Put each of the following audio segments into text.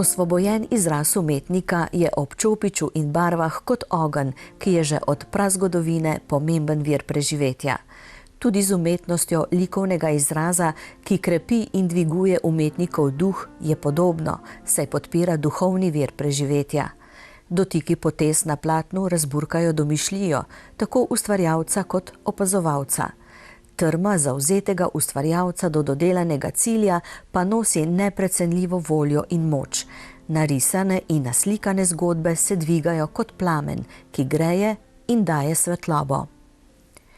Osvobojen izraz umetnika je ob čopiču in barvah kot ogenj, ki je že od prazgodovine pomemben vir preživetja. Tudi z umetnostjo likovnega izraza, ki krepi in dviguje umetnikov duh, je podobno, saj podpira duhovni vir preživetja. Dotiki potez na platnu razburkajo domišljijo, tako ustvarjalca kot opazovalca. Trma zavzetega ustvarjalca do dodelanega cilja pa nosi neprecenljivo voljo in moč. Narisane in naslikane zgodbe se dvigajo kot plamen, ki greje in daje svetlobo.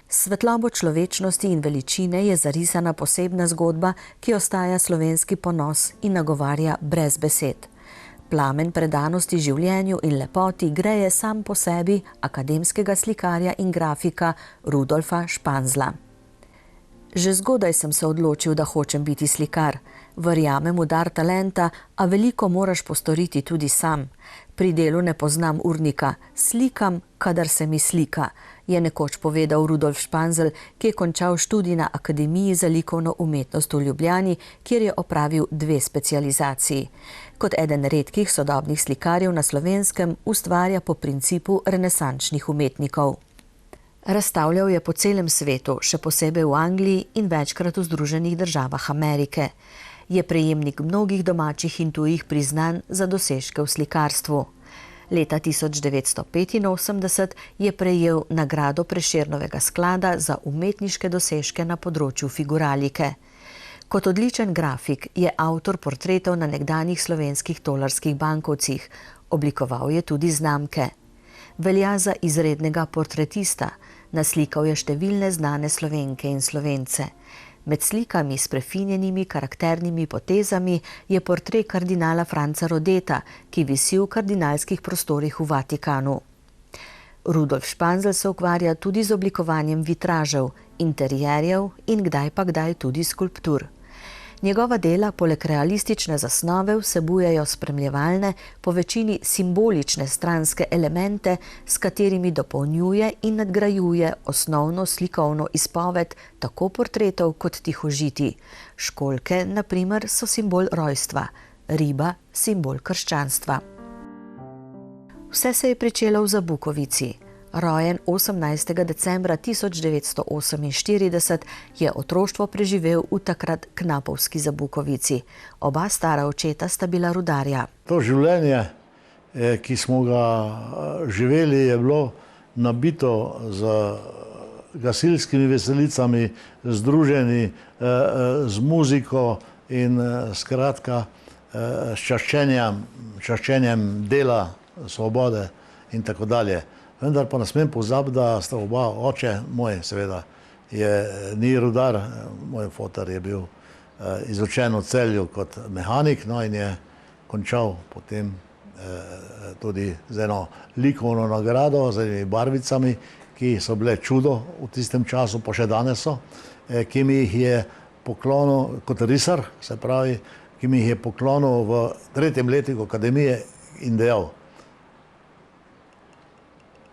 Svetlobo človečnosti in veličine je zarisana posebna zgodba, ki ostaja slovenski ponos in nagovarja brez besed. Plamen predanosti življenju in lepoti greje sam po sebi akademskega slikarja in grafika Rudolfa Španzla. Že zgodaj sem se odločil, da hočem biti slikar. Verjamem v dar talenta, a veliko moraš postoriti tudi sam. Pri delu ne poznam urnika, slikam, kadar se mi slika, je nekoč povedal Rudolf Španzl, ki je končal študij na Akademiji za likovno umetnost v Ljubljani, kjer je opravil 2 specializaciji. Kot eden redkih sodobnih slikarjev na Slovenskem ustvarja po principu renesančnih umetnikov. Razstavljal je po celem svetu, še posebej v Angliji in večkrat v Združenih državah Amerike. Je prejemnik mnogih domačih in tujih priznanj za dosežke v slikarstvu. Leta 1985 je prejel nagrado Prešernovega sklada za umetniške dosežke na področju figuralike. Kot odličen grafik je avtor portretov na nekdanjih slovenskih tolarskih bankovcih, oblikoval je tudi znamke. Velja za izrednega portretista, naslikal je številne znane Slovenke in Slovence. Med slikami s prefinjenimi karakternimi potezami je portret kardinala Franca Rodeta, ki visi v kardinalskih prostorih v Vatikanu. Rudolf Španzl se ukvarja tudi z oblikovanjem vitražev, interierjev in kdaj tudi skulptur. Njegova dela poleg realistične zasnove vsebujejo spremljevalne, po večini simbolične stranske elemente, s katerimi dopolnjuje in nadgrajuje osnovno slikovno izpoved tako portretov kot tihožitij. Školjke, na primer, so simbol rojstva, riba simbol krščanstva. Vse se je pričelo v Zabukovici. Rojen 18. decembra 1948, je otroštvo preživel v takrat knapovski Zabukovici. Oba stara očeta sta bila rudarja. To življenje, ki smo ga živeli, je bilo nabito z gasilskimi veselicami, združeni z muziko in skratka s čaščenjem dela, svobode in tako dalje. Vendar pa ne smem pozabiti, da sta oba, oče moj seveda, ni rudar, moj fotar je bil izučen v Celju kot mehanik, no in je končal potem tudi z eno likovno nagrado, z enimi barvicami, ki so bile čudo v tistem času, pa še danes so, ki mi jih je poklonil kot risar, se pravi, ki mi jih je poklonil v 3. letniku akademije in dejal: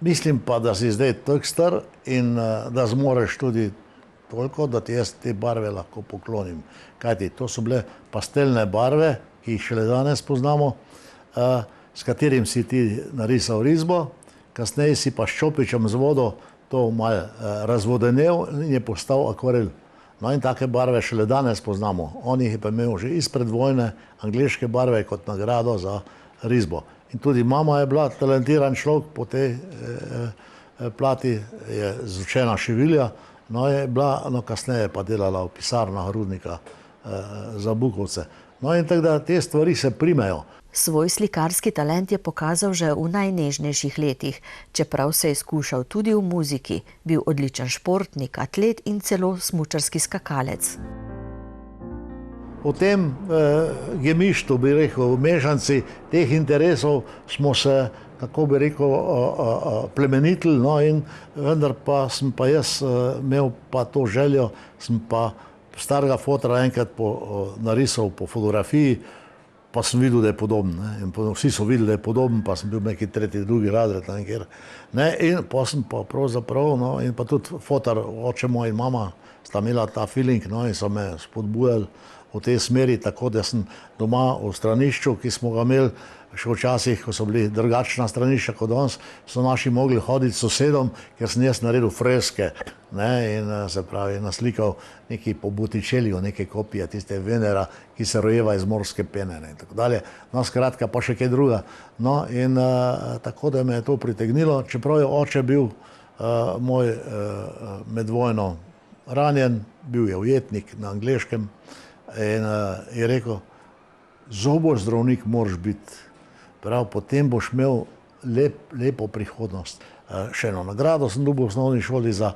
mislim pa, da si zdaj toliko star in da zmoreš tudi toliko, da ti jaz te barve lahko poklonim. Kajti, to so bile pastelne barve, ki jih šele danes poznamo, s katerim si ti narisal risbo, kasneje si pa s čopičem z vodo to malo razvodenel in je postal akvarel. No in take barve šele danes poznamo. On jih je pa imel že izpred vojne, angleške barve kot nagrado za risbo. In tudi mama je bila talentiran človek, po tej plati je izučena šivilja, no je bila, no kasneje pa delala v pisarnah rudnika za Bukovce. No in tako da te stvari se primejo. Svoj slikarski talent je pokazal že v najnežnejših letih, čeprav se je izkušal tudi v muziki, bil odličen športnik, atlet in celo smučarski skakalec. V tem gemištu, bi rekel, mešanci teh interesov smo se, kako bi rekel, plemenitili, no in vendar pa sem pa jaz imel pa to željo, sem pa starega fotra enkrat narisal po fotografiji, pa sem videl, da je podoben. In vsi so videli, da je podoben, pa sem bil neki 3., 2. razred. In pa sem pa pravzaprav, no, in pa tudi fotar, oče moj in mama, sta imela ta feeling, no, in so me spodbujali v tej smeri, tako da sem doma v stranišču, ki smo ga imeli še včasih, ko so bili drugačna stranišča kot danes, so naši mogli hoditi s sosedom, ker sem jaz naredil freske, ne, in se pravi naslikal neki po Botticelliu, neke kopije tiste Venera, ki se rojeva iz morske pene, ne, in tako dalje. No, skratka, pa še kaj druga. No, in tako da me je to pritegnilo, čeprav je oče bil moj med vojno ranjen, bil je ujetnik na Angleškem in je rekel, zobozdravnik moraš biti. Prav, potem boš imel lepo prihodnost. Še eno nagrado sem dobil v osnovni šoli za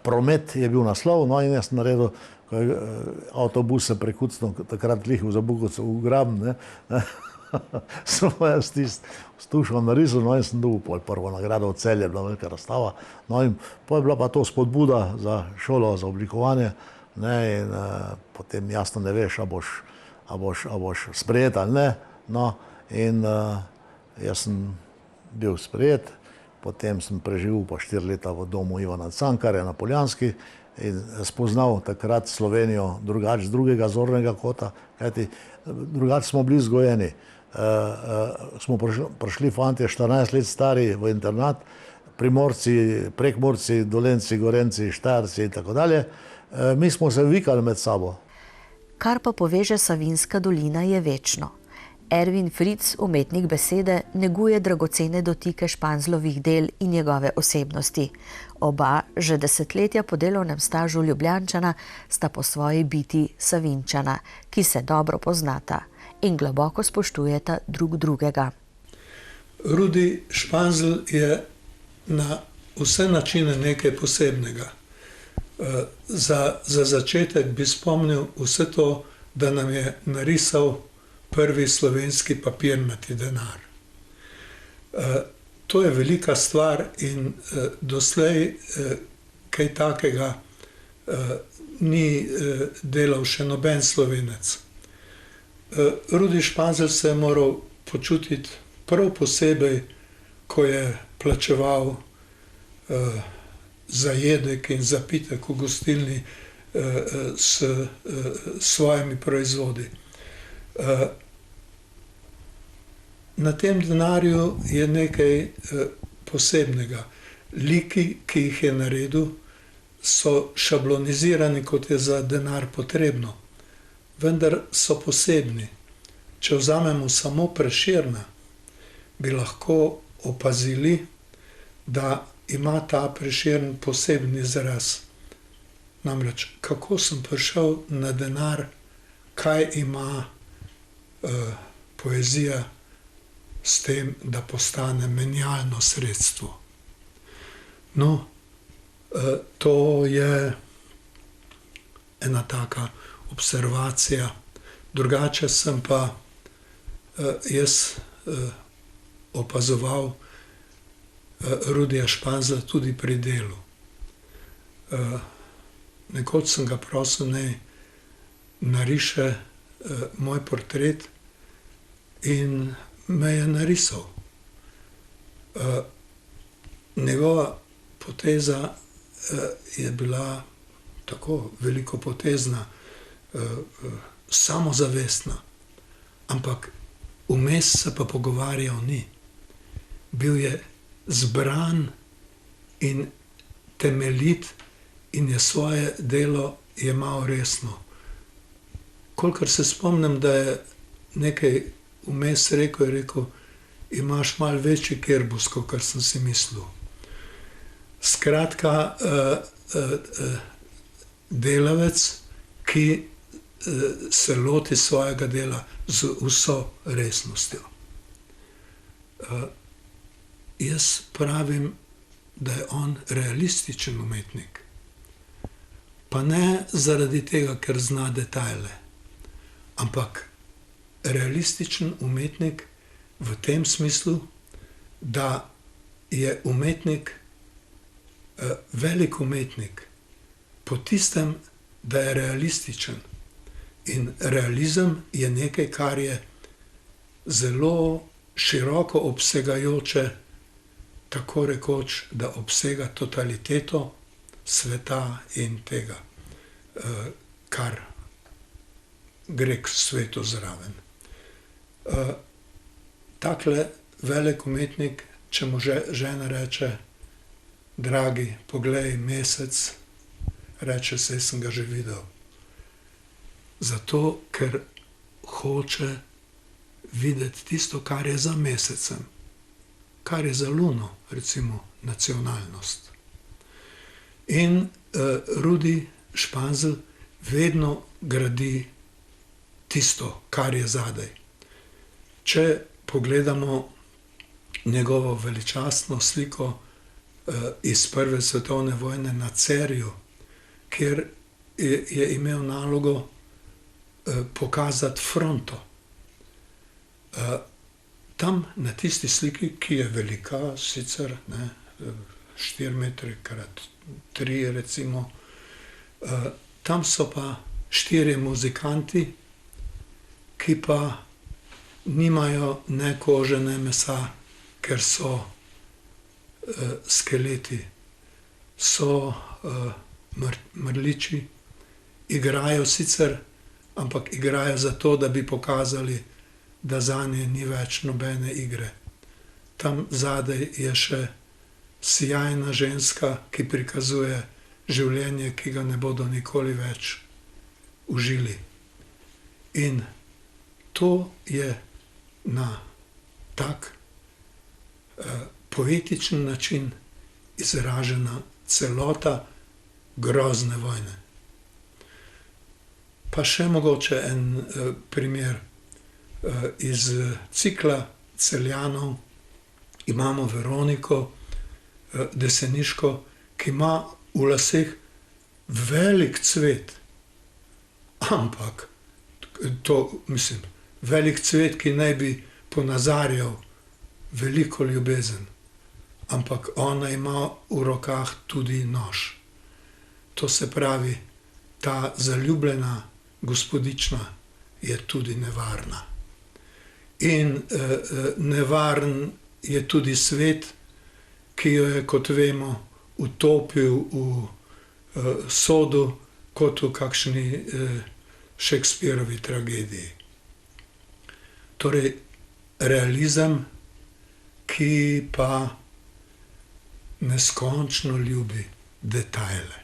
promet, je bil naslov, no in jaz sem naredil, ko je avtobus se prekucnil, takrat glih v Zabukovcu v Graben, ne, sem jaz stušal narisal, no in sem dobil prvo nagrado v Celju, je bila velika razstava, no in potem je bila pa to spodbuda za šolo, za oblikovanje, ne, in potem jasno ne veš, a boš sprejet ali ne, no, in jaz sem bil sprejet, potem sem preživel pa 4 leta v domu Ivana Cankarja na Poljanski in spoznal takrat Slovenijo drugače, z drugega zornega kota, kajti drugače smo bili vzgojeni. Smo prišli fantje 14 let stari v internat, Primorci, Prekmurci, Dolenci, Gorenci, Štajerci in tako dalje. Mi smo se vikali med sabo. Kar pa poveže Savinjska dolina je večno. Ervin Fritz, umetnik besede, neguje dragocene dotike Španzlovih del in njegove osebnosti. Oba, že desetletja po delovnem stažu Ljubljančana, sta po svoji biti Savinjčana, ki se dobro poznata in globoko spoštujeta drug drugega. Rudi Španzl je na vse načine nekaj posebnega. Za začetek bi spomnil vse to, da nam je narisal prvi slovenski papirnati denar. To je velika stvar in doslej kaj takega ni delal še noben Slovenec. Rudi Španzl se je moral počutiti prav posebej, ko je plačeval zajedek in zapitek v gostilni s svojimi proizvodi. Na tem denarju je nekaj posebnega. Liki, ki jih je naredil, so šablonizirani, kot je za denar potrebno, vendar so posebni. Če vzamemo samo Prešerna, bi lahko opazili, da ima ta Prešern poseben izraz. Namreč, kako sem prišel na denar, kaj ima poezija s tem, da postane menjalno sredstvo. No, to je ena taka observacija. Drugače sem pa jaz opazoval Rudija Španzla tudi pri delu. Nekoč sem ga prosil, naj nariše moj portret in me je narisal. Njegova poteza je bila tako velikopotezna, samozavestna, ampak vmes se pa pogovarjal ni. Bil je zbran in temeljit in je svoje delo jemal resno. Kolikor se spomnim, da je nekaj vmes rekel, imaš malo večji kerbus, kot sem si mislil. Skratka, delavec, ki se loti svojega dela z vso resnostjo. Jaz pravim, da je on realističen umetnik. Pa ne zaradi tega, ker zna detajle, ampak realističen umetnik v tem smislu, da je umetnik, velik umetnik, po tistem, da je realističen. In realizem je nekaj, kar je zelo široko obsegajoče, tako rekoč, da obsega totaliteto sveta in tega, kar gre k svetu zraven. Takle velik umetnik, če mu žena reče, dragi, poglej mesec, reče, saj sem ga že videl. Zato, ker hoče videti tisto, kar je za mesecem, kar je za luno, recimo nacionalnost. In Rudi Španzel vedno gradi tisto, kar je zadaj. Če pogledamo njegovo veličastno sliko iz Prve svetovne vojne na Cerju, kjer je imel nalogo pokazati fronto. Tam na tisti sliki, ki je velika, sicer 4 metre krat 3 recimo, tam so pa 4 muzikanti, ki pa nimajo ne kože, ne mesa, ker so skeleti, so mrliči, igrajo sicer, ampak igrajo zato, da bi pokazali, da zanje ni več nobene igre. Tam zadaj je še sijajna ženska, ki prikazuje življenje, ki ga ne bodo nikoli več užili. In to je na tak poetičen način izražena celota grozne vojne. Pa še mogoče en primer. Iz cikla Celjanov imamo Veroniko Deseniško, ki ima v laseh velik cvet, ampak velik cvet, ki naj bi ponazarjal veliko ljubezen, ampak ona ima v rokah tudi nož. To se pravi, ta zaljubljena gospodična je tudi nevarna. In nevaren je tudi svet, ki jo je, kot vemo, utopil v sodu, kot v kakšni Shakespearovi tragediji. Torej, realizem, ki pa neskončno ljubi detajle.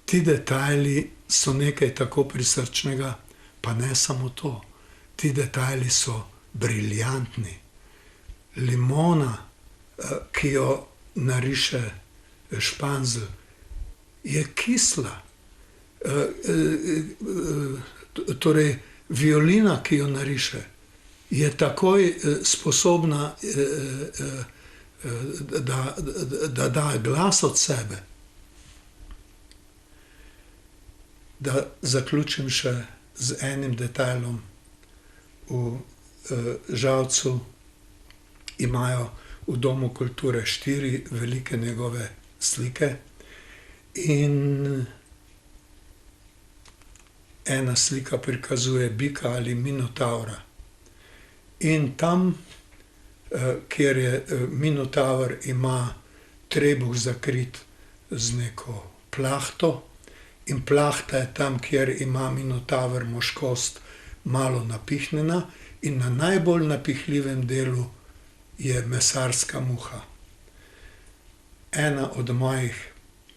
Ti detajli so nekaj tako prisrčnega, pa ne samo to. Ti detajli so briljantni. Limona, ki jo nariše Španzel, je kisla. Torej, violina, ki jo nariše, je takoj sposobna, da da glas od sebe. Da zaključim še z enim detajlom. V Žalcu imajo v Domu kulture 4 velike njegove slike in ena slika prikazuje bika ali minotavra. In tam, kjer je minotaver, ima trebuh zakrit z neko plahto in plahta je tam, kjer ima minotaver moškost, malo napihnjena in na najbolj napihljivem delu je mesarska muha. Ena od mojih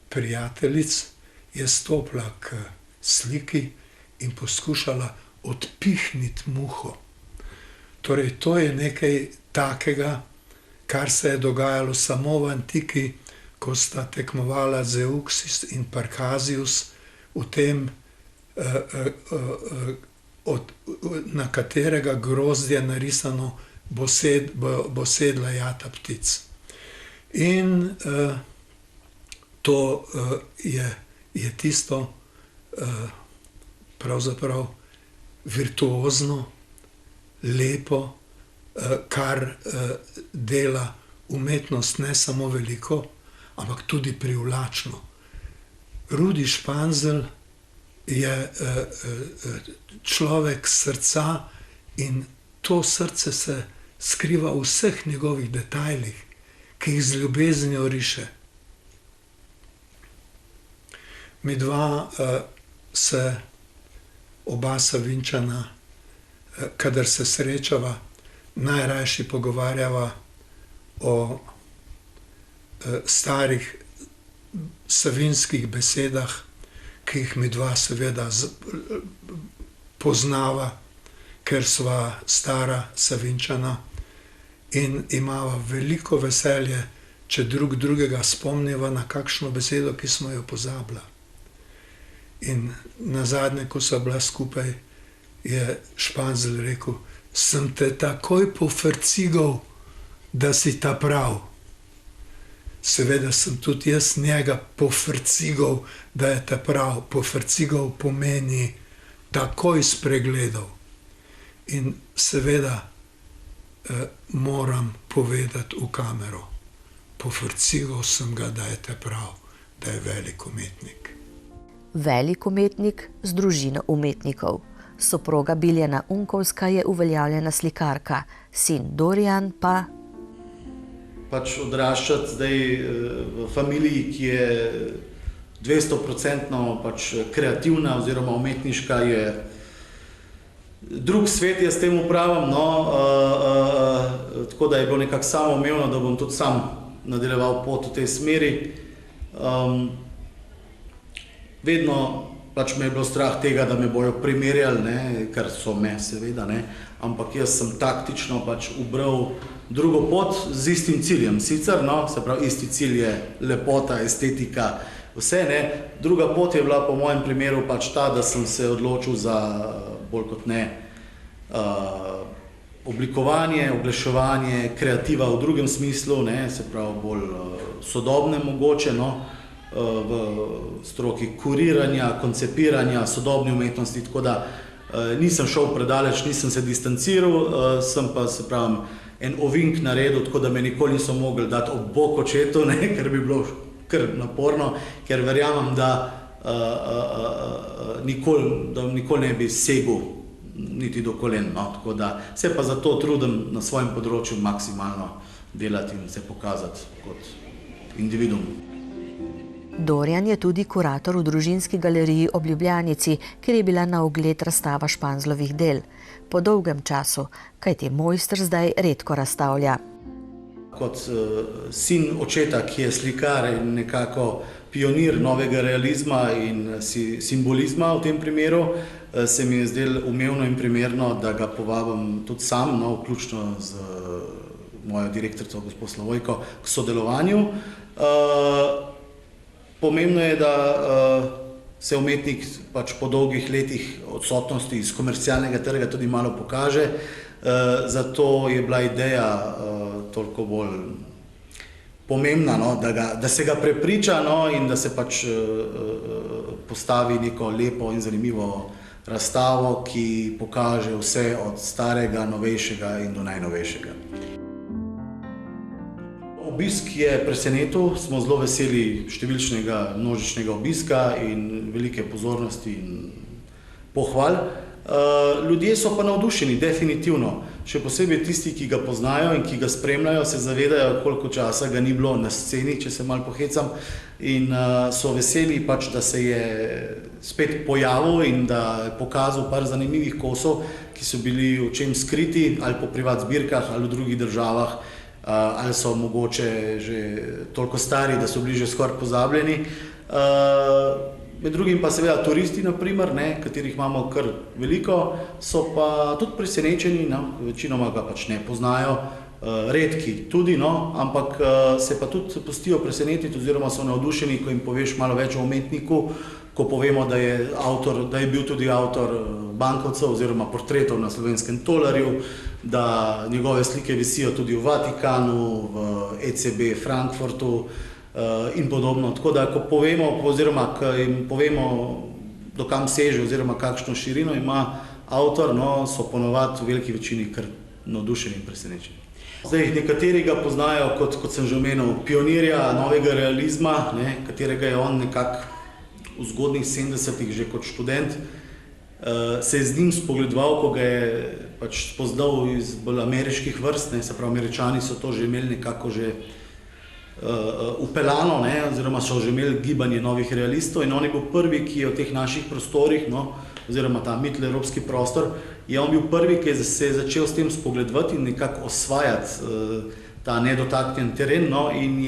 prijateljic je stopila k sliki in poskušala odpihniti muho. Torej, to je nekaj takega, kar se je dogajalo samo v antiki, ko sta tekmovala Zeuxis in Parkazius v tem, na katerega grozdje narisano bo sedla jata ptic. In to je tisto pravzaprav virtuozno, lepo, kar dela umetnost ne samo veliko, ampak tudi privlačno. Rudi Španzel je človek srca in to srce se skriva v vseh njegovih detajlih, ki jih z ljubeznijo riše. Midva se oba Savinjčana, kadar se srečava, najrajši pogovarjava o starih savinjskih besedah, ki jih midva seveda poznava, ker sva stara Savinjčana in imava veliko veselje, če drug drugega spomniva na kakšno besedo, ki smo jo pozabila. In nazadnje, ko sva bila skupaj, je Španzel rekel: "Sem te takoj pofrcigal, da si ta prav." Seveda sem tudi jaz njega pofrcigal, da je ta prav. Pofrcigal pomeni takoj spregledal. In seveda moram povedati v kamero: pofrcigal sem ga, da je ta prav, da je velik umetnik. Velik umetnik z družino umetnikov. Soproga Biljana Unkovska je uveljavljena slikarka, sin Dorijan pa pač odraščati zdaj v familiji, ki je 200% pač kreativna oziroma umetniška, je drug svet, jaz temu pravim, no, tako da je bilo nekako samoumevno, da bom tudi sam nadaljeval pot v tej smeri. Vedno pač me je bilo strah tega, da me bojo primerjali, ne, kar so me seveda, ne, ampak jaz sem taktično pač ubral drugo pot z istim ciljem. Sicer, no, se pravi, isti cilj je lepota, estetika, vse, ne. Druga pot je bila po mojem primeru pač ta, da sem se odločil za bolj kot ne oblikovanje, oglaševanje, kreativa v drugem smislu, ne, se pravi bolj sodobne mogoče, no, v stroki kuriranja, koncipiranja, sodobne umetnosti, tako da nisem šel predaleč, nisem se distanciral, sem pa, se pravim, en ovink naredil, tako da me nikoli niso mogli dati ob bok očetu, ne, ker bi bilo kar naporno, ker verjamem, da nikoli ne bi segel niti do kolen, no, tako da se pa zato trudim na svojem področju maksimalno delati in se pokazati kot individuum. Dorijan je tudi kurator v Družinski galeriji ob Ljubljanici, kjer je bila na ogled razstava Španzlovih del. Po dolgem času, kajti mojster zdaj redko razstavlja. Kot sin očeta, ki je slikar in nekako pionir novega realizma in simbolizma v tem primeru, se mi je zdelo umevno in primerno, da ga povabim tudi sam, no, vključno z mojo direktorico, gospod Slavojko, k sodelovanju. Pomembno je, da se umetnik pač po dolgih letih odsotnosti iz komercialnega trga tudi malo pokaže, zato je bila ideja toliko bolj pomembna, no, da se ga prepriča, no, in da se pač postavi neko lepo in zanimivo razstavo, ki pokaže vse od starega, novejšega in do najnovejšega. Obisk je presenetil, smo zelo veseli številčnega množičnega obiska in velike pozornosti in pohval. Ljudje so pa navdušeni, definitivno. Še posebej tisti, ki ga poznajo in ki ga spremljajo, se zavedajo, koliko časa ga ni bilo na sceni, če se malo pohecam, in so veseli pač, da se je spet pojavil in da je pokazal par zanimivih kosov, ki so bili o čem skriti, ali po privat zbirkah, ali v drugih državah, ali so mogoče že toliko stari, da so bili že skoraj pozabljeni. Med drugim pa seveda turisti, naprimer, ne, katerih imamo kar veliko, so pa tudi presenečeni, no, večinoma ga pač ne poznajo, redki tudi, no, ampak se pa tudi pustijo presenetiti oziroma so navdušeni, ko jim poveš malo več o umetniku, ko povemo, da je bil tudi avtor bankovcev oziroma portretov na slovenskem tolarju, da njegove slike visijo tudi v Vatikanu, v ECB Frankfurtu in podobno. Tako da, ko povemo oziroma ko jim povemo, do kam seže oziroma kakšno širino ima avtor, no, so ponovadi v veliki večini kar navdušeni in presenečeni. Zdaj, nekateri ga poznajo kot sem že omenil, pionirja novega realizma, ne, katerega je on nekako v zgodnjih 70-ih že kot študent se je z njim spogledoval, ko ga je pač spoznal iz bolj ameriških vrst, ne, se pravi, Američani so to že imeli nekako že upeljano, ne, oziroma so že imeli gibanje novih realistov in on je bil prvi, ki je v teh naših prostorih, no, oziroma ta mittelevropski prostor, je on bil prvi, ki se je začel s tem spogledovati in nekako osvajati ta nedotaknjen teren, no, in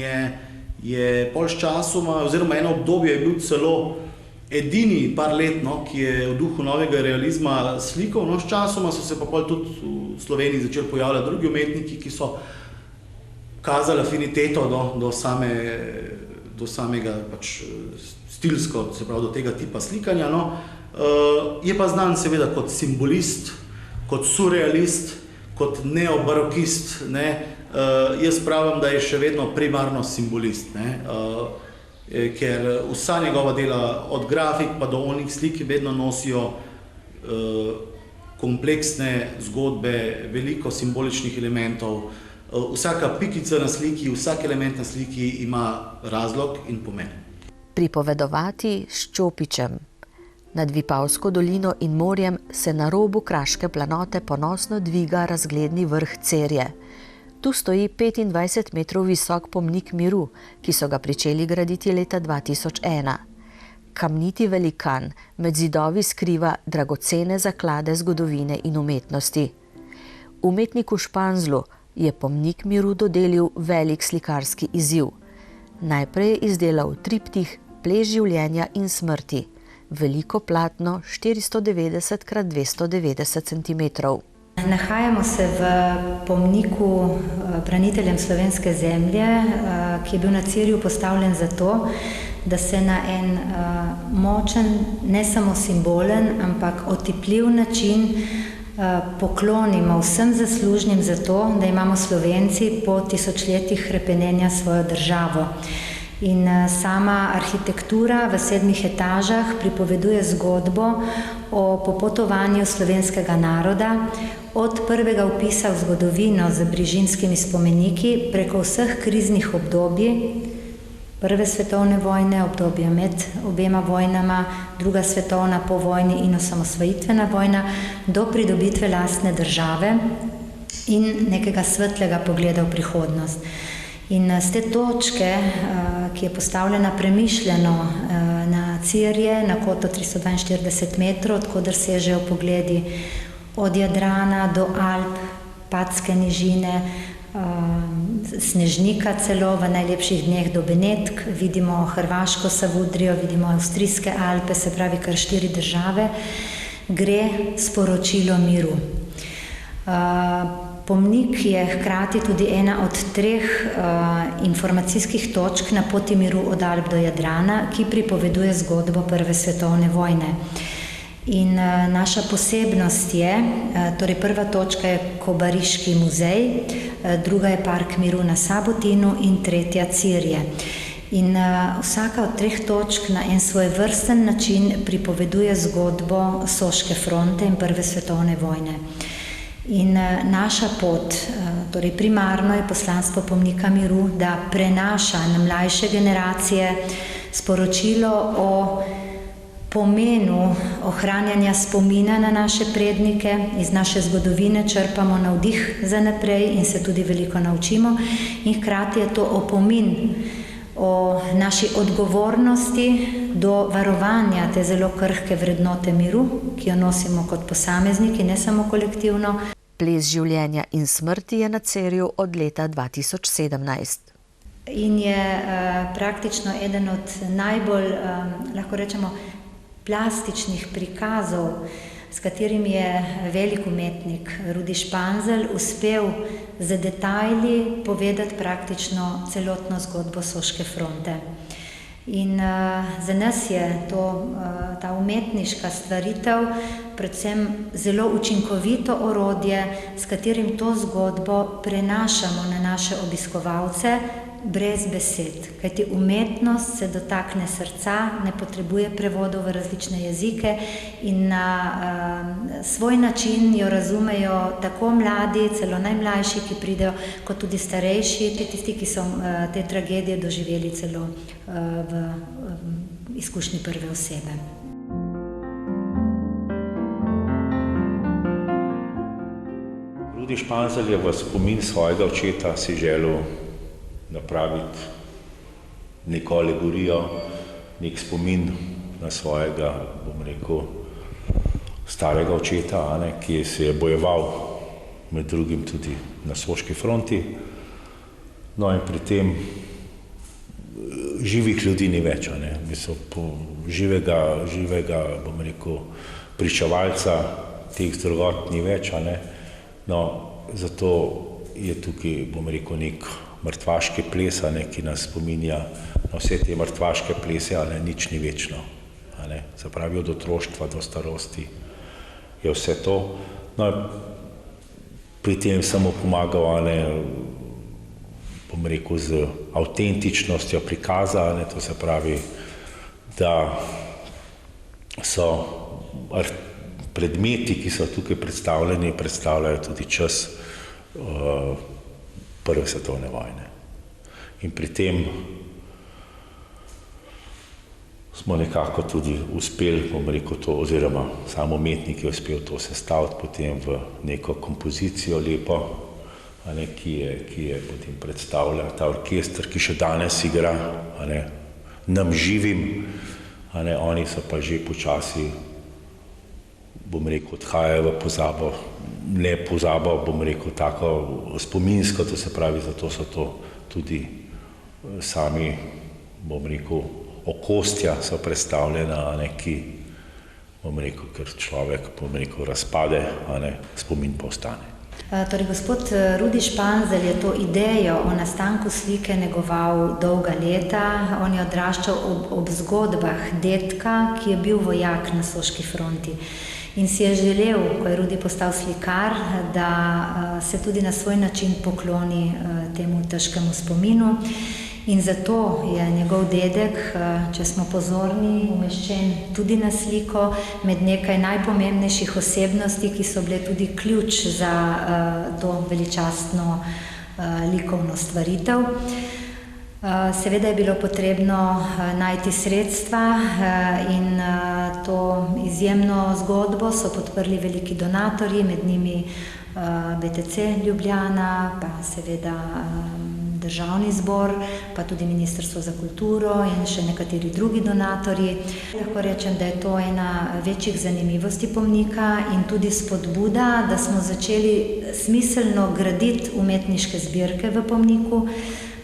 je pol s časoma, oziroma eno obdobje je bil celo edini par let, no, ki je v duhu novega realizma slikal, no, s časoma so se pa pol tudi v Sloveniji začeli pojavljati drugi umetniki, ki so kazali afiniteto do samega pač stilsko, se pravi do tega tipa slikanja, no. Je pa znan seveda kot simbolist, kot surrealist, kot neobarokist, ne. Jaz pravim, da je še vedno primarno simbolist, ne. Ker vsa njegova dela, od grafik pa do onih slik, vedno nosijo kompleksne zgodbe, veliko simboličnih elementov. Vsaka pikica na sliki, vsak element na sliki ima razlog in pomen. Pripovedovati s Čopičem. Nad Vipavsko dolino in morjem se na robu kraške planote ponosno dviga razgledni vrh Cerje. Tu stoji 25 metrov visok pomnik miru, ki so ga pričeli graditi leta 2001. Kamniti velikan med zidovi skriva dragocene zaklade zgodovine in umetnosti. Umetniku Španzlu je pomnik miru dodelil velik slikarski izziv. Najprej je izdelal triptih Ples življenja in smrti, veliko platno 490 x 290 cm. Nahajamo se v pomniku braniteljem slovenske zemlje, ki je bil na Cerju postavljen zato, da se na en močen, ne samo simbolen, ampak otipljiv način poklonimo vsem zaslužnim za to, da imamo Slovenci po tisočletjih hrepenenja svojo državo. In sama arhitektura v 7 etažah pripoveduje zgodbo o popotovanju slovenskega naroda, od prvega vpisa v zgodovino z brižinskimi spomeniki preko vseh kriznih obdobij, Prve svetovne vojne, obdobja med obema vojnama, Druga svetovna, po vojni in osamosvojitvena vojna, do pridobitve lastne države in nekega svetlega pogleda v prihodnost. In z te točke, ki je postavljena premišljeno na Cerje, na koto 342 metrov, odkoder sežejo pogledi od Jadrana do Alp, Patske nižine, Snežnika celo, v najlepših dneh do Benetk, vidimo Hrvaško Savudrijo, vidimo Avstrijske Alpe, se pravi kar 4 države, gre sporočilo miru. Pomnik je hkrati tudi ena od 3 informacijskih točk na poti miru od Alp do Jadrana, ki pripoveduje zgodbo Prve svetovne vojne. In naša posebnost je, torej prva točka je Kobariški muzej, druga je Park miru na Sabotinu in tretja Cerje. In vsaka od 3 točk na en svoj vrsten način pripoveduje zgodbo Soške fronte in Prve svetovne vojne. In naša pot, torej primarno je poslanstvo pomnika miru, da prenaša na mlajše generacije sporočilo o pomenu ohranjanja spomina na naše prednike, iz naše zgodovine črpamo navdih za naprej in se tudi veliko naučimo. In hkrati je to opomin o naši odgovornosti do varovanja te zelo krhke vrednote miru, ki jo nosimo kot posamezniki, ne samo kolektivno. Ples življenja in smrti je na Cerju od leta 2017. In je praktično eden od najbolj, lahko rečemo, plastičnih prikazov, s katerim je velik umetnik Rudi Španzel uspel z detajli povedati praktično celotno zgodbo Soške fronte. In za nas je ta umetniška stvaritev predvsem zelo učinkovito orodje, s katerim to zgodbo prenašamo na naše obiskovalce brez besed. Kajti umetnost se dotakne srca, ne potrebuje prevodov v različne jezike in na svoj način jo razumejo tako mladi, celo najmlajši, ki pridejo, kot tudi starejši, tisti, ki so te tragedije doživeli celo v izkušnji prve osebe. Rudi Španzel je v spomin svojega očeta si želel napraviti neko alegorijo, nek spomin na svojega, bom rekel, starega očeta, ki se je bojeval med drugim tudi na Soški fronti. No in pri tem živih ljudi ni več, živega, bom rekel, pričevalca teh drgot ni več, No, zato je tukaj, bom rekel, nek mrtvaški ples, ki nas spominja na vse te mrtvaške plese, nič ni večno, Se pravi, od otroštva do starosti je vse to. No, pri tem samo pomagal, bom rekel, z avtentičnostjo prikaza, to se pravi, da so predmeti, ki so tukaj predstavljeni, predstavljajo tudi čas Prve svetovne vojne. In pri tem smo nekako tudi uspeli, bom rekel, to, oziroma sam umetnik je uspel to sestaviti potem v neko kompozicijo lepo, ki je potem predstavlja ta orkester, ki še danes igra, nam živim, oni so pa že počasi, bom rekel, odhajajo v pozabo, ne pozabo, bom rekel, tako spominsko, to se pravi, zato so to tudi sami, bom rekel, okostja so predstavljena, ki, bom rekel, ker človek, bom rekel, razpade, spomin pa ostane. Torej, gospod Rudi Španzelj je to idejo o nastanku slike negoval dolga leta. On je odraščal ob zgodbah dedka, ki je bil vojak na Soški fronti. In si je želel, ko je Rudi postal slikar, da se tudi na svoj način pokloni temu težkemu spominu. In zato je njegov dedek, če smo pozorni, umeščen tudi na sliko med nekaj najpomembnejših osebnosti, ki so bile tudi ključ za to veličastno likovno stvaritev. Seveda je bilo potrebno najti sredstva in to izjemno zgodbo so podprli veliki donatorji, med njimi BTC Ljubljana, pa seveda Državni zbor, pa tudi Ministrstvo za kulturo in še nekateri drugi donatorji. Lahko rečem, da je to ena večjih zanimivosti pomnika in tudi spodbuda, da smo začeli smiselno graditi umetniške zbirke v pomniku.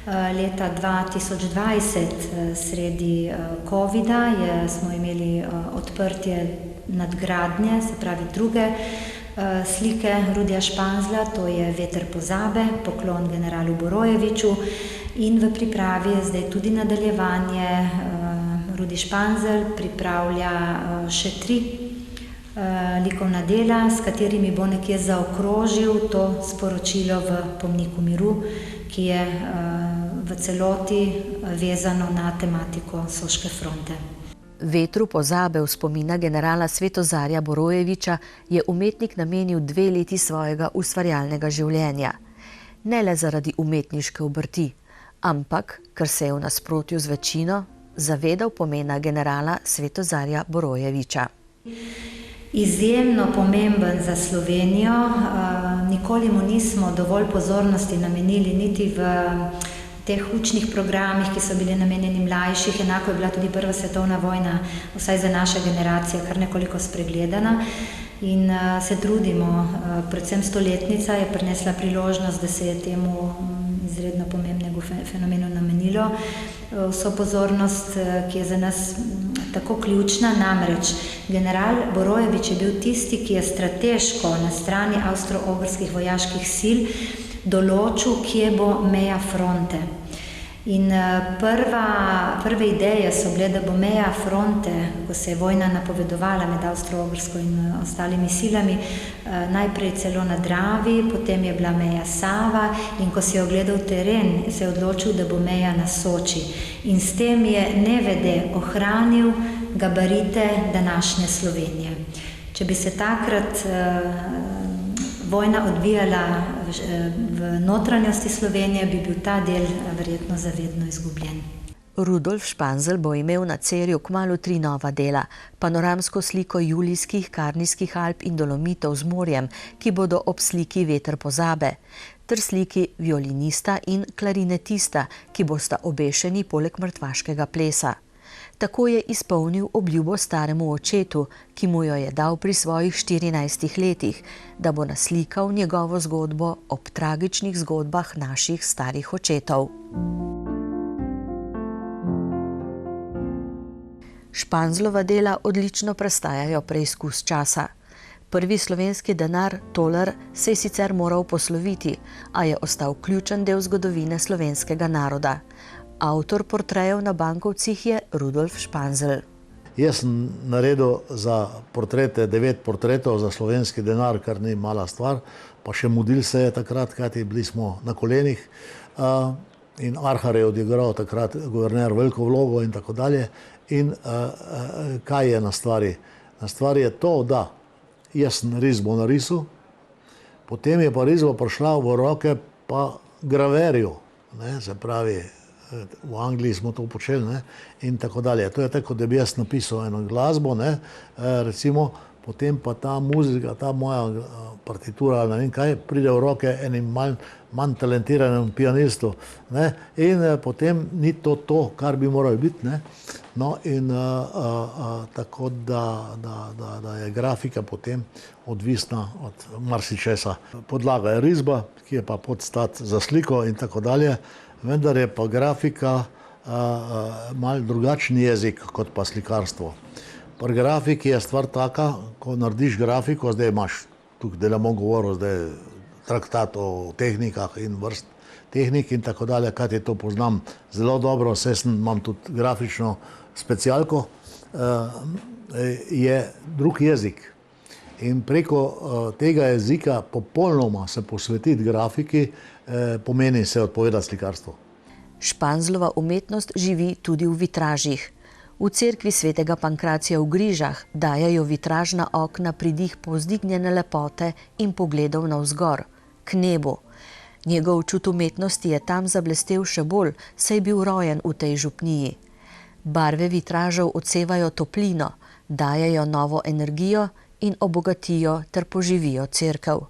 Leta 2020, sredi covida, smo imeli odprtje nadgradnje, se pravi druge slike Rudija Španzlja, to je Veter pozabe, poklon generalu Borojeviču, in v pripravi je zdaj tudi nadaljevanje. Rudi Španzelj pripravlja še 3 likovna dela, s katerimi bo nekje zaokrožil to sporočilo v pomniku miru, ki je v celoti vezano na tematiko Soške fronte. Vetru pozabe v spomina generala Svetozarja Borojeviča je umetnik namenil 2 leti svojega ustvarjalnega življenja. Ne le zaradi umetniške obrti, ampak ker se je v nasprotju z večino zavedal pomena generala Svetozarja Borojeviča. Izjemno pomemben za Slovenijo, nikoli mu nismo dovolj pozornosti namenili niti v teh učnih programih, ki so bili namenjeni mlajših, enako je bila tudi Prva svetovna vojna, vsaj za naše generacije, kar nekoliko spregledana. In se trudimo, predvsem stoletnica je prinesla priložnost, da se je temu izredno pomembnemu fenomenu namenilo vso pozornost, ki je za nas tako ključna. Namreč general Borojevič je bil tisti, ki je strateško na strani avstro-ogrskih vojaških sil določil, kje bo meja fronte. In prve ideje so bile, da bo meja fronte, ko se je vojna napovedovala med Avstro-Ogrsko in ostalimi silami, najprej celo na Dravi, potem je bila meja Sava in ko si je ogledal teren, se je odločil, da bo meja na Soči. In s tem je nevede ohranil gabarite današnje Slovenije. Če bi se takrat vojna odvijala v notranjosti Slovenije, bi bil ta del verjetno zavedno izgubljen. Rudolf Španzelj bo imel na Cerju kmalu 3 nova dela, panoramsko sliko Julijskih, Karnijskih Alp in Dolomitov z morjem, ki bodo ob sliki Veter pozabe, ter sliki violinista in klarinetista, ki bosta obešeni poleg mrtvaškega plesa. Tako je izpolnil obljubo staremu očetu, ki mu jo je dal pri svojih 14 letih, da bo naslikal njegovo zgodbo ob tragičnih zgodbah naših starih očetov. Španzlova dela odlično prestajajo preizkus časa. Prvi slovenski denar, tolar, se je sicer moral posloviti, a je ostal ključen del zgodovine slovenskega naroda. Avtor portrejev na bankovcih je Rudolf Španzl. Jaz sem naredil za portrete 9 portretov za slovenski denar, kar ni mala stvar, pa še mudil se je takrat, kajti bili smo na kolenih. In Arhar je odigral takrat guverner veliko vlogo in tako dalje. In kaj je na stvari? Na stvari je to, da jaz sem risbo narisal, potem je pa risba prišla v roke pa graverju, se pravi, v Angliji smo to počeli, in tako dalje. To je tako, da bi jaz napisal eno glasbo, recimo, potem pa ta muzika, ta moja partitura, ne vem kaj, pride v roke enim manj talentiranem pianistu, in potem ni to, kar bi moralo biti, No in tako, da je grafika potem odvisna od marsičesa. Podlaga je risba, ki je pa podstat za sliko in tako dalje, vendar je pa grafika malo drugačen jezik kot pa slikarstvo. Pri grafiki je stvar taka, ko narediš grafiko, zdaj imaš, tukaj delamo govoril, zdaj traktat o tehnikah in vrst tehnik in tako dalje, kaj to poznam zelo dobro, saj imam tudi grafično specialko, je drug jezik. In preko tega jezika popolnoma se posvetiti grafiki pomeni se odpovedati slikarstvu. Španzlova umetnost živi tudi v vitražih. V cerkvi svetega Pankracija v Grižah dajajo vitražna okna pridih povzdignjene lepote in pogledov navzgor, k nebu. Njegov čut umetnosti je tam zablestel še bolj, saj je bil rojen v tej župniji. Barve vitražev odsevajo toplino, dajajo novo energijo in obogatijo ter poživijo cerkev.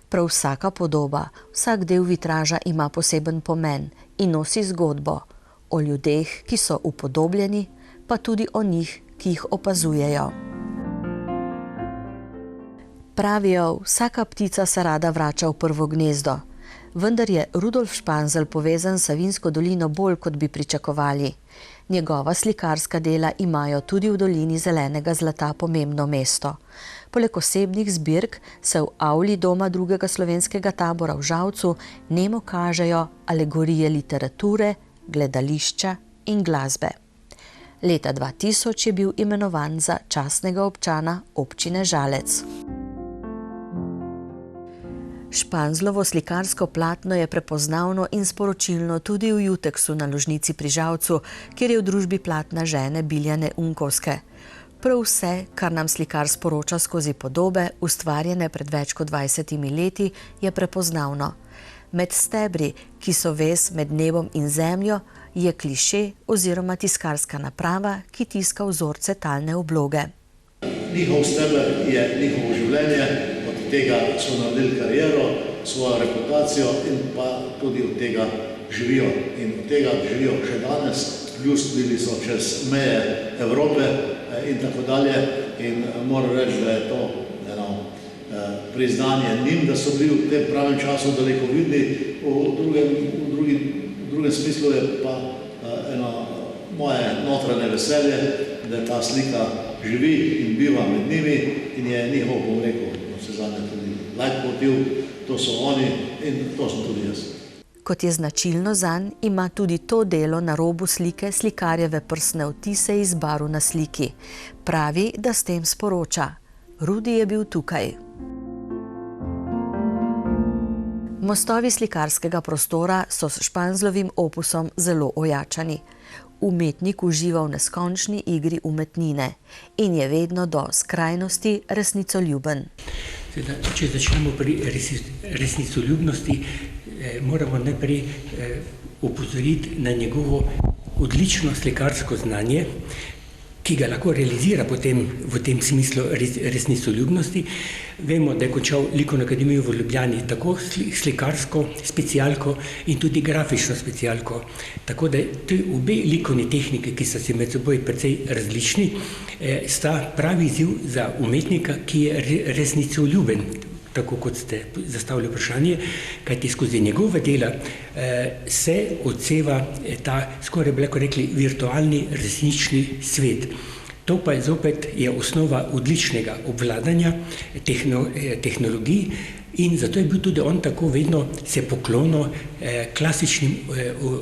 Prav vsaka podoba, vsak del vitraža ima poseben pomen in nosi zgodbo o ljudeh, ki so upodobljeni, pa tudi o njih, ki jih opazujejo. Pravijo, vsaka ptica se rada vrača v prvo gnezdo, vendar je Rudolf Španzl povezan s Savinjsko dolino bolj, kot bi pričakovali. Njegova slikarska dela imajo tudi v dolini zelenega zlata pomembno mesto. Poleg osebnih zbirk se v avli doma drugega slovenskega tabora v Žalcu nemo kažejo alegorije literature, gledališča in glasbe. Leta 2000 je bil imenovan za častnega občana občine Žalec. Španzlovo slikarsko platno je prepoznavno in sporočilno tudi v Juteksu na Ložnici pri Žalcu, kjer je v družbi platna žene Biljane Unkovske. Prav vse, kar nam slikar sporoča skozi podobe, ustvarjene pred več kot 20 leti, je prepoznavno. Med stebri, ki so vez med nebom in zemljo, je kliše oziroma tiskarska naprava, ki tiska vzorce talne obloge. Njihov steber je njihovo življenje, od tega so naredili kariero, svojo reputacijo in pa tudi od tega živijo. In od tega živijo še danes, ljubili so čez meje Evrope in tako dalje. In moram reči, da je to eno priznanje njim, da so bili v tem pravem času dalekovidni. V drugem smislu je pa eno moje notranje veselje, da ta slika živi in biva med njimi in je njihov, bom rekel, vse zadnje tudi leitmotiv, to so oni in to sem tudi jaz. Kot je značilno zanj, ima tudi to delo na robu slike slikarjeve prstne odtise iz barv na sliki. Pravi, da s tem sporoča: Rudi je bil tukaj. Mostovi slikarskega prostora so s Španzlovim opusom zelo ojačani. Umetnik uživa v neskončni igri umetnine in je vedno do skrajnosti resnicoljuben. Če začnemo pri resnicoljubnosti, moramo najprej opozoriti na njegovo odlično slikarsko znanje, ki ga lahko realizira potem v tem smislu resnicoljubnosti. Vemo, da je končal likovno akademijo v Ljubljani tako slikarsko specialko in tudi grafično specialko. Tako da te obe likovni tehnike, ki so si med seboj precej različni, sta pravi izziv za umetnika, ki je resnicoljuben, tako kot ste zastavili vprašanje, kajti skozi njegova dela se odseva ta, skoraj bi lahko rekli, virtualni resnični svet. To pa je zopet osnova odličnega obvladanja tehnologij in zato je bil tudi on tako vedno se poklonil klasičnim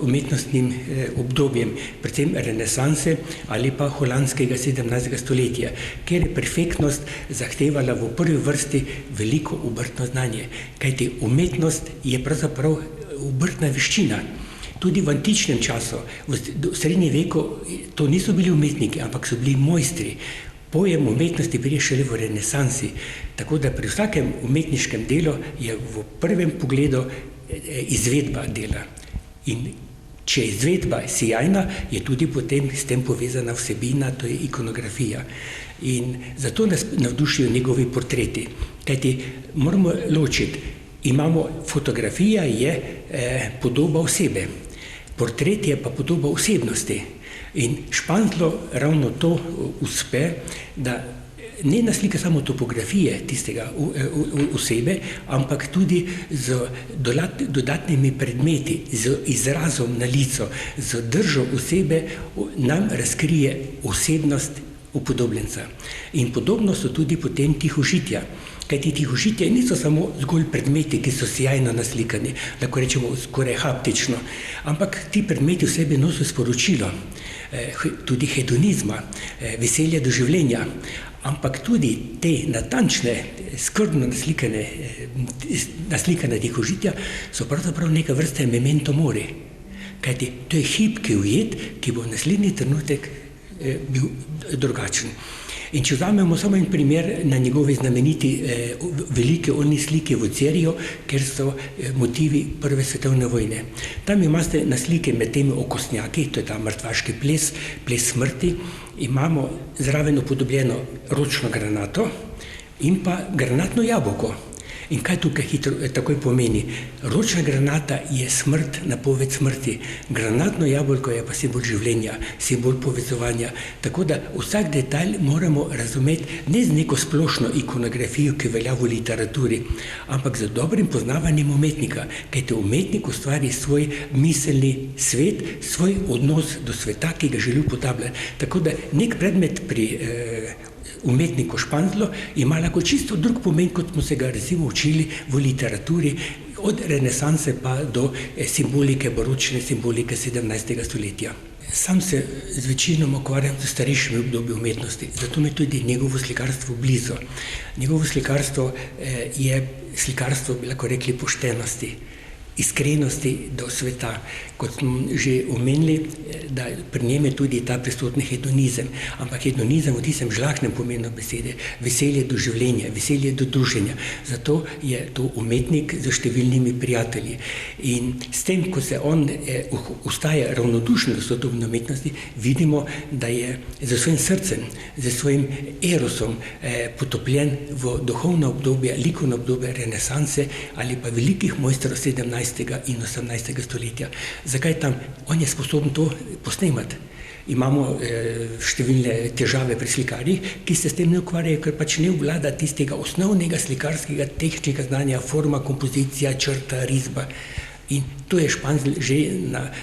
umetnostnim obdobjem, predvsem renesanse ali pa holandskega 17. stoletja, kjer je perfektnost zahtevala v prvi vrsti veliko obrtno znanje, kajti umetnost je pravzaprav obrtna veščina. Tudi v antičnem času, v srednjem veku, to niso bili umetniki, ampak so bili mojstri. Pojem umetnosti pride šele v renesansi, tako da pri vsakem umetniškem delu je v prvem pogledu izvedba dela. In če je izvedba sijajna, je tudi potem s tem povezana vsebina, to je ikonografija. In zato nas navdušijo njegovi portreti, kajti moramo ločiti. Fotografija je podoba osebe, portret je pa podoba osebnosti. In Španzlo ravno to uspe, da ne naslika samo topografije tistega osebe, ampak tudi z dodatnimi predmeti, z izrazom na licu, z držo osebe nam razkrije osebnost upodobljenca. In podobno so tudi potem tihožitja. Kajti tihožitje niso samo zgolj predmeti, ki so sijajno naslikani, lahko rečemo skoraj haptično, ampak ti predmeti v sebi nosijo sporočilo, tudi hedonizma, veselja do življenja, ampak tudi te natančne, skrbno naslikane tihožitja so pravzaprav neka vrsta memento mori. Kajti to je hip, ki je ujet, ki bo v naslednji trenutek bil drugačen. In če vzamemo samo en primer na njegovi znameniti velike oljni sliki v Ceriju, kjer so motivi Prve svetovne vojne. Tam imate na slike med temi okostnjaki, to je ta mrtvaški ples, ples smrti, imamo zraven upodobljeno ročno granato in pa granatno jabolko. In kaj tukaj hitro takoj pomeni? Ročna granata je smrt, napoved smrti. Granatno jabolko je pa simbol življenja, simbol povezovanja. Tako da vsak detalj moramo razumeti ne z neko splošno ikonografijo, ki velja v literaturi, ampak z dobrim poznavanjem umetnika, kajti umetnik ustvari svoj miselni svet, svoj odnos do sveta, ki ga želi upodabljati. Tako da nek predmet pri umetniku Španzlo ima lahko čisto drug pomen, kot smo se ga recimo učili v literaturi, od renesanse pa do simbolike, baročne simbolike 17. stoletja. Sam se z večinoma ukvarjam z starejšimi obdobji umetnosti, zato mi tudi njegovo slikarstvo blizu. Njegovo slikarstvo je slikarstvo, bi lahko rekli, poštenosti, iskrenosti do sveta. Kot smo že omenili, da pri njem je tudi ta prisotni hedonizem, ampak hedonizem v tistem žlahnem pomenu besede, veselje do življenja, veselje do druženja. Zato je to umetnik z številnimi prijatelji. In s tem, ko se on ostaja ravnodušen do sodobne umetnosti, vidimo, da je z svojim srcem, z svojim erosom potopljen v duhovno obdobje, likovno obdobje renesanse ali pa velikih mojstrov 17. in 18. stoletja. Zakaj tam? On je sposoben to posnemati. Imamo številne težave pri slikarjih, ki se s tem ne ukvarjajo, ker pač ne obvlada tistega osnovnega slikarskega tehničnega znanja, forma, kompozicija, črta, risba. In to je Španzl že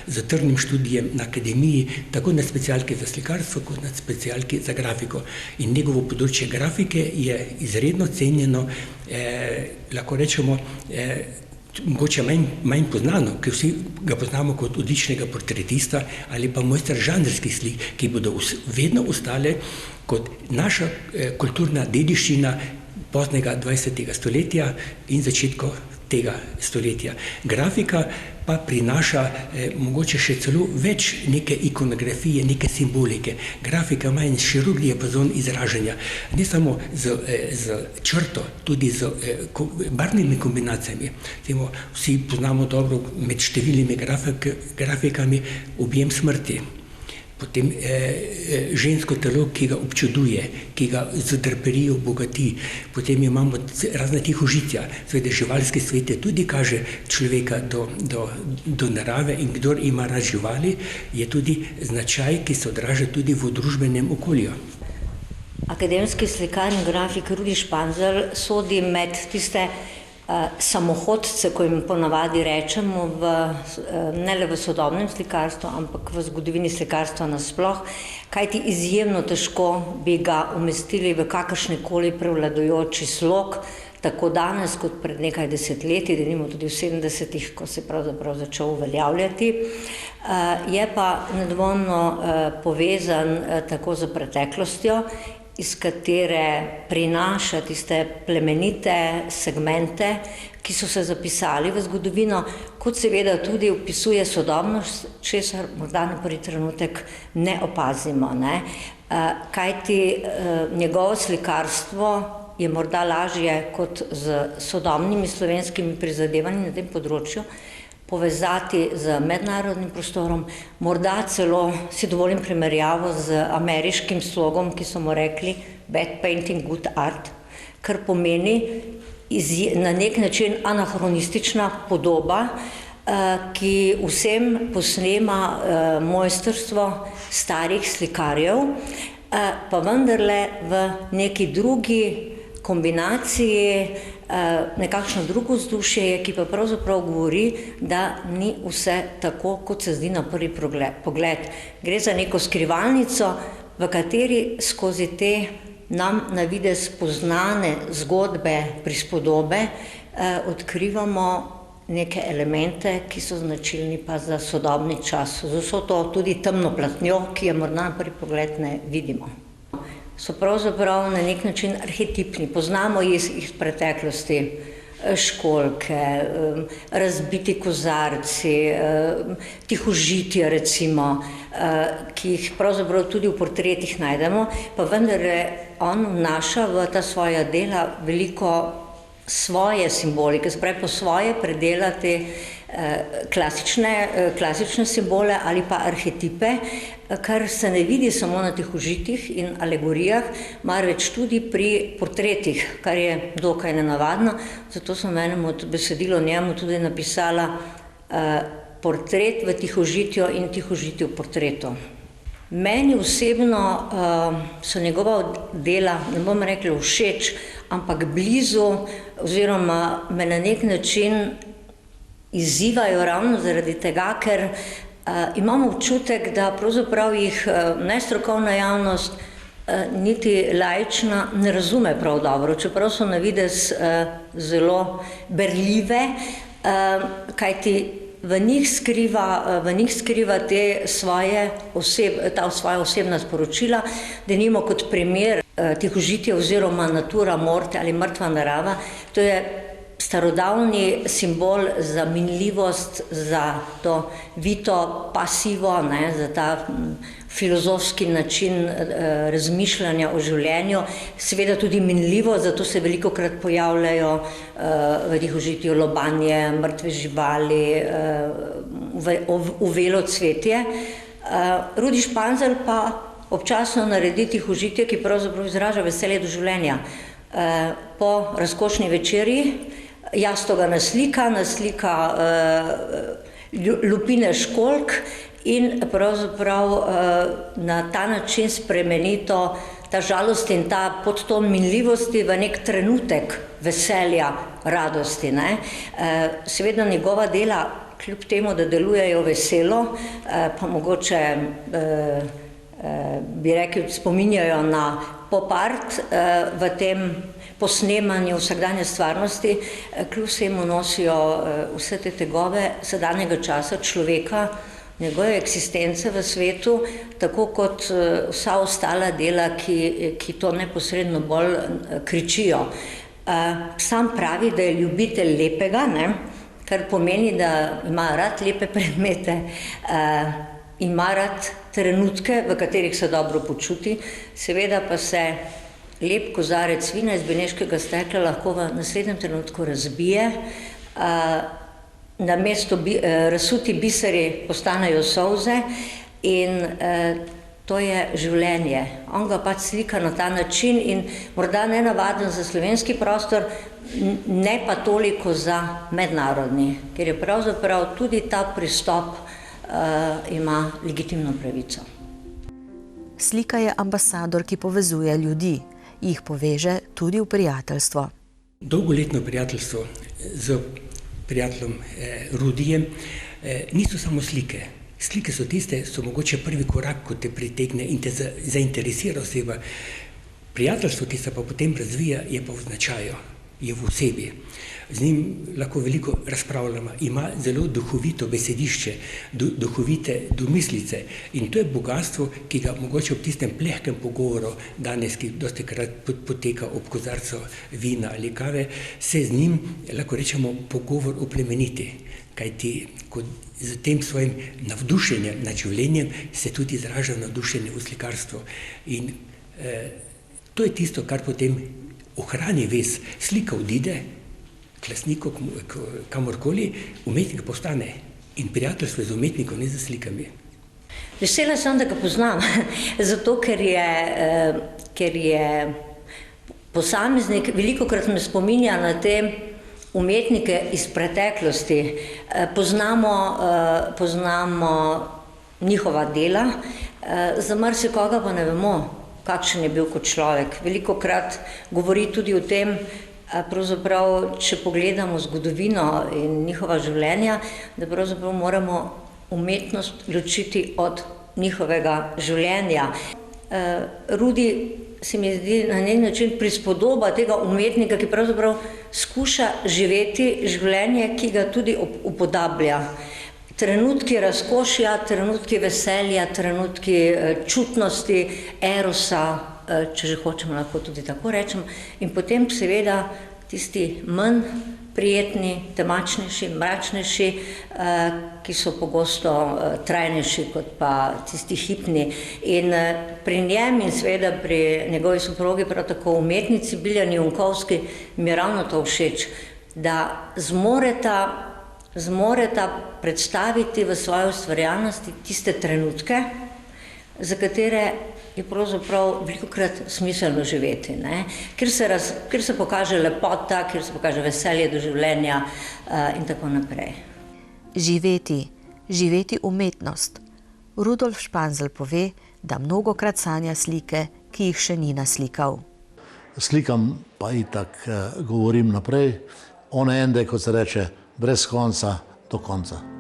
z trdnim študijem na akademiji, tako na specialki za slikarstvo, kot na specialki za grafiko. In njegovo področje grafike je izredno cenjeno, lahko rečemo, mogoče manj poznano, ker vsi ga poznamo kot odličnega portretista ali pa mojster žanrskih slik, ki bodo vedno ostale kot naša kulturna dediščina poznega 20. stoletja in začetku tega stoletja. Grafika pa prinaša mogoče še celo več neke ikonografije, neke simbolike. Grafika ima en širok diapazon izražanja, ne samo z črto, tudi z barvnimi kombinacijami. Vsi poznamo dobro med številnimi grafikami objem smrti. potem žensko telo, ki ga občuduje, ki ga z draperijo bogati, potem imamo razna tihožitja. Seveda živalski svet tudi kaže človeka do narave in kdor ima rad živali, je tudi značaj, ki se odraža tudi v družbenem okolju. Akademski slikar in grafik Rudi Španzel sodi med tiste samohodce, ko jim ponavadi rečemo, ne le v sodobnem slikarstvu, ampak v zgodovini slikarstva nasploh, kajti izjemno težko bi ga umestili v kakršnikoli prevladujoči slog, tako danes kot pred nekaj desetletji, denimo tudi v 70-ih, ko se je pravzaprav začel uveljavljati. Je pa nedvomno povezan tako z preteklostjo, iz katere prinaša tiste plemenite segmente, ki so se zapisali v zgodovino, kot seveda tudi opisuje sodobnost, česar morda na prvi trenutek ne opazimo. Kajti njegovo slikarstvo je morda lažje kot z sodobnimi slovenskimi prizadevanji na tem področju povezati z mednarodnim prostorom, morda celo si dovolim primerjavo z ameriškim slogom, ki so mu rekli bad painting, good art, kar pomeni na nek način anahronistična podoba, ki vsem posnema mojstrstvo starih slikarjev, pa vendarle v neki drugi kombinaciji, nekakšno drugo vzdušje, ki pa pravzaprav govori, da ni vse tako, kot se zdi na prvi pogled. Gre za neko skrivalnico, v kateri skozi te nam na videz poznane zgodbe, prispodobe, odkrivamo neke elemente, ki so značilni pa za sodobni čas. Z vso to tudi temno platnjo, ki je morda na prvi pogled ne vidimo. So pravzaprav na nek način arhetipni. Poznamo jih iz preteklosti, školjke, razbiti kozarci, tihožitje recimo, ki jih pravzaprav tudi v portretih najdemo, pa vendar on vnaša v ta svoja dela veliko svoje simbolike, se pravi po svoje predelati klasične simbole ali pa arhetipe, kar se ne vidi samo na tihožitjih in alegorijah, marveč tudi pri portretih, kar je dokaj nenavadno. Zato sem v enem od besedil o njemu tudi napisala portret v tihožitju in tihožitju v portretu. Meni osebno so njegova dela, ne bom rekla všeč, ampak blizu, oziroma me na nek način izzivajo ravno zaradi tega, ker imam občutek, da pravzaprav jih nestrokovna javnost, niti laična, ne razume prav dobro, čeprav so na videz zelo berljive, kajti v njih skriva ta svoja osebna sporočila, denimo kot primer tihožitje oziroma natura morte ali mrtva narava. To je starodavni simbol za minljivost, za to vito pasivo, za ta filozofski način razmišljanja o življenju, seveda tudi minljivo, zato se velikokrat pojavljajo v tihožitju lobanje, mrtve živali, uvelo cvetje. Rudi Španzel pa občasno naredi tihožitje, ki pravzaprav izraža veselje do življenja. Po razkošni večerji Jastoga naslika lupine školjk in pravzaprav na ta način spremeni ta žalost in ta podton minljivosti v nek trenutek veselja, radosti. Seveda njegova dela, kljub temu, da delujejo veselo, pa mogoče bi rekli, spominjajo na pop art v tem posnemanju vsakdanje stvarnosti, kljub vsemu nosijo vse te tegobe sedanjega časa človeka, njegove eksistence v svetu, tako kot vsa ostala dela, ki to neposredno bolj kričijo. Sam pravi, da je ljubitelj lepega, kar pomeni, da ima rad lepe predmete, ima rad trenutke, v katerih se dobro počuti, seveda pa se lep kozarec vina iz beneškega stekla lahko v naslednjem trenutku razbije, namesto razsuti biseri postanejo solze in to je življenje. On ga pač slika na ta način in morda nenavaden za slovenski prostor, ne pa toliko za mednarodni, ker je pravzaprav tudi ta pristop ima legitimno pravico. Slika je ambasador, ki povezuje ljudi, jih poveže tudi v prijateljstvo. Dolgoletno prijateljstvo z prijateljem Rudijem niso samo slike. Slike so tiste, so mogoče prvi korak, ko te pritegne in te zainteresira oseba. Prijateljstvo, ki se pa potem razvija, je pa v značaju, je v osebi. Z njim lahko veliko razpravljamo, ima zelo duhovito besedišče, duhovite domislice in to je bogatstvo, ki ga mogoče ob tistem plehkem pogovoru danes, ki dostikrat poteka ob kozarcu vina ali kave, se z njim, lahko rečemo, pogovor oplemeniti. Kajti z tem svojim navdušenjem nad življenjem se tudi izraža navdušenje v slikarstvu. In to je tisto, kar potem ohrani vez. Slika odide k lastniku, kamorkoli, umetnik postane. In prijateljstvo je z umetnikom, ne z slikami. Vesela sem, da ga poznam, zato ker je posameznik, velikokrat me spominja na te umetnike iz preteklosti. Poznamo njihova dela, za marsikoga pa ne vemo, kakšen je bil kot človek. Velikokrat govori tudi o tem, pravzaprav, če pogledamo zgodovino in njihova življenja, da pravzaprav moramo umetnost ločiti od njihovega življenja. Rudi se mi zdi na nek način prispodoba tega umetnika, ki pravzaprav skuša živeti življenje, ki ga tudi upodablja. Trenutki razkošja, trenutki veselja, trenutki čutnosti, erosa, če že hočemo, lahko tudi tako rečem, in potem seveda tisti manj prijetni, temačnejši, mračnejši, ki so pogosto trajnejši kot pa tisti hipni. In pri njem in seveda pri njegovi soprogi, prav tako umetnici Biljani Junkovski, mi je ravno to všeč, da zmoreta predstaviti v svoji ustvarjalnosti tiste trenutke, za katere je pravzaprav velikokrat smiselno živeti, ne? Kjer se pokaže lepota, kjer se pokaže veselje do življenja in tako naprej. Živeti umetnost. Rudolf Španzel pove, da mnogokrat sanja slike, ki jih še ni naslikal. Slikam pa itak govorim naprej, on ende, kot se reče, brez konca do konca.